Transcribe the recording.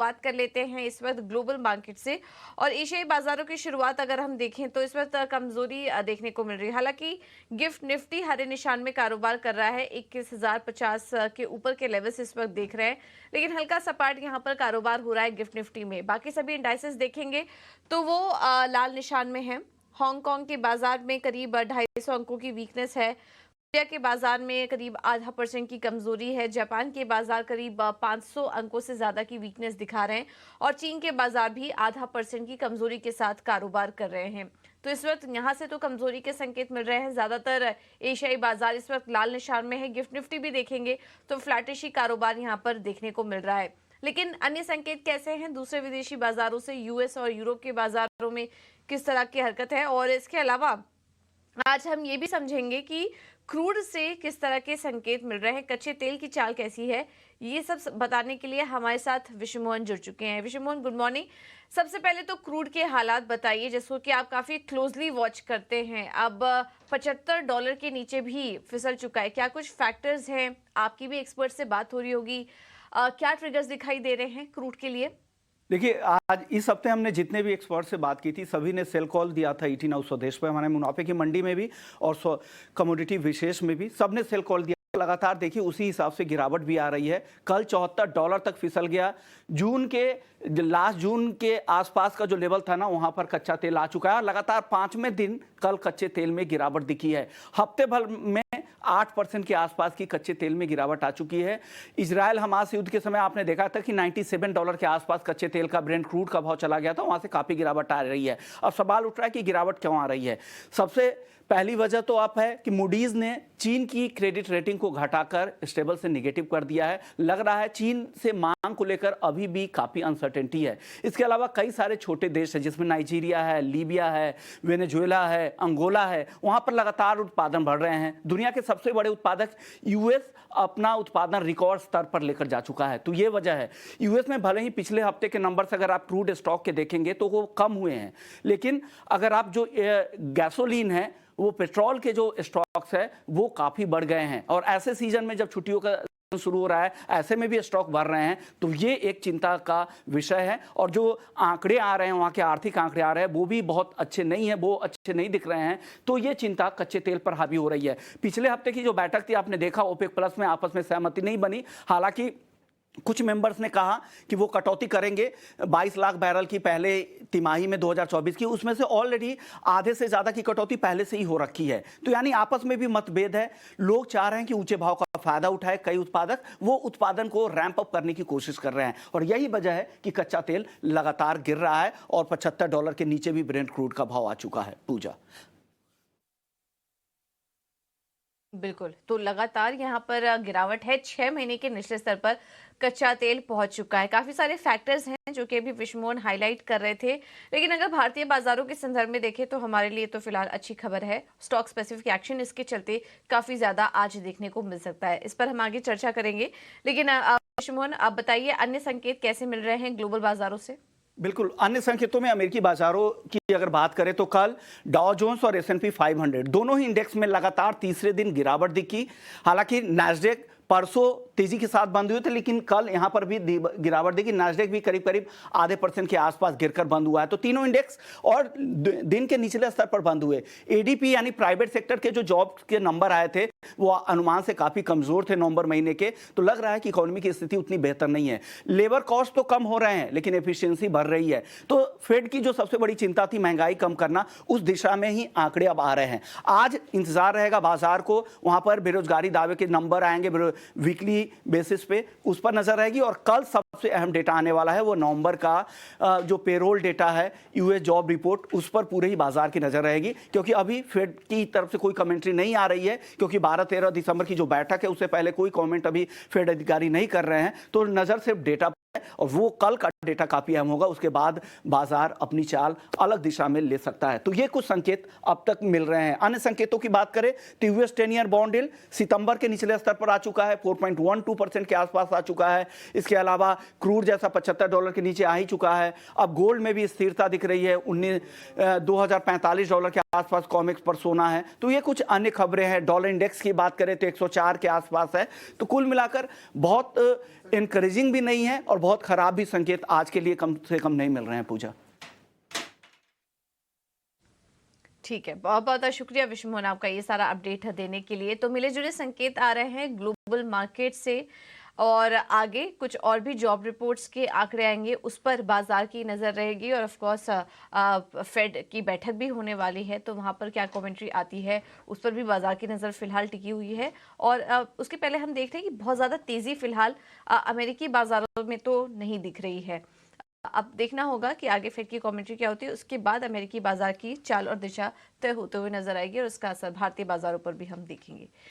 बात कर लेते हैं इस वक्त ग्लोबल मार्केट से। और एशियाई बाजारों की शुरुआत अगर हम देखें तो इस वक्त कमजोरी देखने को मिल रही है। हालांकि गिफ्ट निफ्टी हरे निशान में कारोबार कर रहा है, 21,050 के ऊपर के लेवल्स इस वक्त देख रहे हैं, लेकिन हल्का सपाट यहां पर कारोबार हो रहा है गिफ्ट निफ्टी में। बाकी सभी इंडाइसेस देखेंगे तो वो लाल निशान में है। हांगकांग के बाजार में करीब 250 अंकों की वीकनेस है। इंडिया के बाजार में करीब 0.5% की कमजोरी है। जापान के बाजार करीब 500 अंकों से ज्यादा की वीकनेस दिखा रहे हैं और चीन के बाजार भी 0.5% की कमजोरी के साथ कारोबार कर रहे हैं। तो इस वक्त यहां से तो कमजोरी के संकेत मिल रहे हैं। ज्यादातर एशियाई बाजार इस वक्त लाल निशान में है। गिफ्ट निफ्टी भी देखेंगे तो फ्लैटिश ही कारोबार यहां पर देखने को मिल रहा है। लेकिन अन्य संकेत कैसे हैं दूसरे विदेशी बाजारों से? यूएस और यूरोप के बाजारों में किस तरह की हरकत है, और इसके अलावा आज हम ये भी समझेंगे कि क्रूड से किस तरह के संकेत मिल रहे हैं, कच्चे तेल की चाल कैसी है। ये सब बताने के लिए हमारे साथ विश्व मोहन जुड़ चुके हैं। विश्व मोहन, गुड मॉर्निंग। सबसे पहले तो क्रूड के हालात बताइए, जिसको कि आप काफी क्लोजली वॉच करते हैं। अब $75 के नीचे भी फिसल चुका है। क्या कुछ फैक्टर्स हैं? आपकी भी एक्सपर्ट से बात हो रही होगी। क्या ट्रिगर्स दिखाई दे रहे हैं क्रूड के लिए? देखिए, आज इस हफ्ते हमने जितने भी एक्सपर्ट से बात की थी सभी ने सेल कॉल दिया था 18 हाउस स्वदेश पे। हमारे मुनाफे की मंडी में भी और कमोडिटी विशेष में भी सबने सेल कॉल दिया। लगातार देखिए उसी हिसाब से गिरावट भी आ रही है। कल $74 तक फिसल गया। लास्ट जून के आसपास का जो लेवल था ना, वहां पर कच्चा तेल आ चुका है। लगातार 5वें दिन कल कच्चे तेल में गिरावट दिखी है। हफ्ते भर में 8% के आसपास की कच्चे तेल में गिरावट आ चुकी है। इजराइल हमास युद्ध के समय आपने देखा था कि $97 के आसपास कच्चे तेल का ब्रेंट क्रूड का भाव चला गया था। वहां से काफी गिरावट आ रही है। अब सवाल उठ रहा है कि गिरावट क्यों आ रही है। सबसे पहली वजह तो आप है कि मूडीज ने चीन की क्रेडिट रेटिंग को घटाकर स्टेबल से नेगेटिव कर दिया है। लग रहा है चीन से मांग को लेकर अभी भी काफी अनसर्टेनिटी है। इसके अलावा कई सारे छोटे देश हैं जिसमें नाइजीरिया है, लीबिया है, वेनेजुएला है, अंगोला है। वहां पर लगातार उत्पादन बढ़ रहे हैं। दुनिया के सबसे बड़े उत्पादक यूएस अपना उत्पादन रिकॉर्ड स्तर पर लेकर जा चुका है। तो ये वजह है। यूएस में भले ही पिछले हफ्ते के नंबर्स अगर आप क्रूड स्टॉक के देखेंगे तो वो कम हुए हैं, लेकिन अगर आप जो गैसोलीन है, वो पेट्रोल के जो स्टॉक्स है वो काफी बढ़ गए हैं। और ऐसे सीजन में जब छुट्टियों का शुरू हो रहा है, ऐसे में भी स्टॉक बढ़ रहे हैं, तो ये एक चिंता का विषय है। और जो आंकड़े आ रहे हैं, वहां के आर्थिक आंकड़े आ रहे हैं, वो भी बहुत अच्छे नहीं है, वो अच्छे नहीं दिख रहे हैं। तो ये चिंता कच्चे तेल पर हावी हो रही है। पिछले हफ्ते की जो बैठक थी आपने देखा, ओपेक प्लस में आपस में सहमति नहीं बनी। हालांकि कुछ मेंबर्स ने कहा कि वो कटौती करेंगे 22 लाख बैरल की पहले तिमाही में 2024 की। उसमें से ऑलरेडी आधे से ज्यादा की कटौती पहले से ही हो रखी है। तो यानी आपस में भी मतभेद है। लोग चाह रहे हैं कि ऊंचे भाव का फायदा उठाए कई उत्पादक, वो उत्पादन को रैंप अप करने की कोशिश कर रहे हैं। और यही वजह है कि कच्चा तेल लगातार गिर रहा है और $75 के नीचे भी ब्रेंट क्रूड का भाव आ चुका है। पूजा, बिल्कुल, तो लगातार यहाँ पर गिरावट है। 6 महीने के निचले स्तर पर कच्चा तेल पहुंच चुका है। काफी सारे फैक्टर्स हैं जो कि अभी विश्व मोहन हाईलाइट कर रहे थे। लेकिन अगर भारतीय बाजारों के संदर्भ में देखें तो हमारे लिए तो फिलहाल अच्छी खबर है। स्टॉक स्पेसिफिक एक्शन इसके चलते काफी ज्यादा आज देखने को मिल सकता है। इस पर हम आगे चर्चा करेंगे। लेकिन विश्व मोहन, आप बताइए अन्य संकेत कैसे मिल रहे हैं ग्लोबल बाजारों से? बिल्कुल, अन्य संकेतों में अमेरिकी बाजारों की अगर बात करें तो कल डॉ जोन्स और S&P 500 दोनों ही इंडेक्स में लगातार तीसरे दिन गिरावट दिखी। हालांकि नैस्डैक परसों तेजी के साथ बंद हुए थे, लेकिन कल यहां पर भी गिरावट देखी। नैस्डैक भी करीब करीब आधे % के आसपास गिरकर बंद हुआ है। तो तीनों इंडेक्स और दिन के निचले स्तर पर बंद हुए। एडीपी यानी प्राइवेट सेक्टर के जो जॉब के नंबर आए थे वो अनुमान से काफी कमजोर थे नवंबर महीने के। तो लग रहा है कि इकोनॉमी की स्थिति उतनी बेहतर नहीं है। लेबर कॉस्ट तो कम हो रहे हैं, लेकिन एफिशिएंसी बढ़ रही है। तो फेड की जो सबसे बड़ी चिंता थी महंगाई कम करना, उस दिशा में ही आंकड़े अब आ रहे हैं। आज इंतजार रहेगा बाजार को, वहां पर बेरोजगारी दावे के नंबर आएंगे वीकली बेसिस पे, उस पर नजर रहेगी। और कल सबसे अहम डेटा आने वाला है वो नवंबर का जो पेरोल डेटा है, यूएस जॉब रिपोर्ट, उस पर पूरे ही बाजार की नजर रहेगी। क्योंकि अभी फेड की तरफ से कोई कमेंट्री नहीं आ रही है, क्योंकि 12-13 दिसंबर की जो बैठक है उससे पहले कोई कमेंट अभी फेड अधिकारी नहीं कर रहे हैं। तो नजर सिर्फ डेटा और वो कल का डेटा काफी अहम होगा। उसके बाद बाजार अपनी चाल अलग दिशा में ले सकता है। तो ये कुछ संकेत अब तक मिल रहे हैं। अन्य संकेतों की बात करें तो यूएस 10 ईयर बॉन्ड यील्ड सितंबर के निचले स्तर पर आ चुका है, 4.12% के आसपास आ चुका है। इसके अलावा क्रूड जैसा $75 के नीचे आ ही चुका है। अब गोल्ड में भी स्थिरता दिख रही है, $2045 के आसपास कॉमेक्स पर सोना है। तो ये कुछ अन्य खबरें हैं। डॉलर इंडेक्स की बात करें तो 104 के आसपास है। तो कुल मिलाकर बहुत इनकरेजिंग भी नहीं है और बहुत खराब भी संकेत आज के लिए कम से कम नहीं मिल रहे हैं पूजा। ठीक है, बहुत बहुत शुक्रिया विश्वमोहन आपका ये सारा अपडेट देने के लिए। तो मिले जुले संकेत आ रहे हैं ग्लोबल मार्केट से, और आगे कुछ और भी जॉब रिपोर्ट्स के आंकड़े आएंगे, उस पर बाजार की नज़र रहेगी। और ऑफ कोर्स फेड की बैठक भी होने वाली है, तो वहाँ पर क्या कमेंट्री आती है उस पर भी बाजार की नज़र फिलहाल टिकी हुई है। और उसके पहले हम देख रहे हैं कि बहुत ज़्यादा तेज़ी फिलहाल अमेरिकी बाजारों में तो नहीं दिख रही है। अब देखना होगा कि आगे फेड की कमेंट्री क्या होती है, उसके बाद अमेरिकी बाजार की चाल और दिशा तय होते हुए नजर आएगी और उसका असर भारतीय बाजारों पर भी हम देखेंगे।